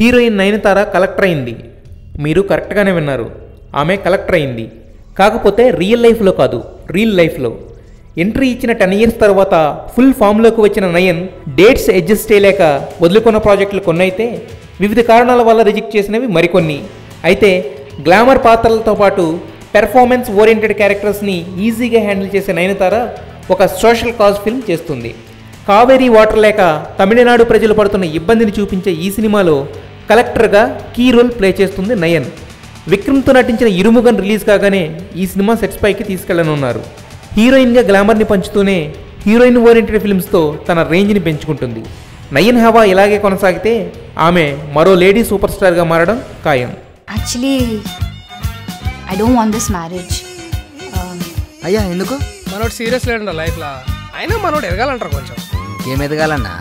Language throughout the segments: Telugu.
హీరోయిన్ నయనతార కలెక్టర్ అయింది. మీరు కరెక్ట్గానే విన్నారు, ఆమె కలెక్టర్ అయింది. కాకపోతే రియల్ లైఫ్లో కాదు, రియల్ లైఫ్లో. ఎంట్రీ ఇచ్చిన 10 years తర్వాత ఫుల్ ఫామ్లోకి వచ్చిన నయన్ డేట్స్ అడ్జస్ట్ చేయలేక వదులుకున్న ప్రాజెక్టులు కొన్ని అయితే, వివిధ కారణాల వల్ల రిజెక్ట్ చేసినవి మరికొన్ని. అయితే గ్లామర్ పాత్రలతో పాటు పెర్ఫార్మెన్స్ ఓరియంటెడ్ క్యారెక్టర్స్ని ఈజీగా హ్యాండిల్ చేసే నయనతార ఒక సోషల్ కాజ్ ఫిల్మ్ చేస్తుంది. కావేరీ వాటర్ లేక తమిళనాడు ప్రజలు పడుతున్న ఇబ్బందిని చూపించే ఈ సినిమాలో కలెక్టర్గా కీ రోల్ ప్లే చేస్తుంది నయన్. విక్రమ్తో నటించిన ఇరుముగన్ రిలీజ్ కాగానే ఈ సినిమా సెట్స్ పైకి తీసుకెళ్లనున్నారు. హీరోయిన్గా గ్లామర్ని పంచుతూనే హీరోయిన్ ఓరియంటెడ్ ఫిల్మ్స్తో తన రేంజ్ని పెంచుకుంటుంది. నయన్ హవా ఇలాగే కొనసాగితే ఆమె మరో లేడీ సూపర్ స్టార్గా మారడం ఖాయం. Actually I don't want this marriage. అయ్యా ఎందుకు? మనోడు సీరియస్ లేడండి లైఫ్లో. అయినా మనోడు ఎదగాలంటారు కొంచెం. ఏం ఎదగాలన్నా?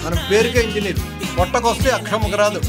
మన పేరుకే ఇంజనీర్, పొట్టకొస్తే అక్షముకు రాదు.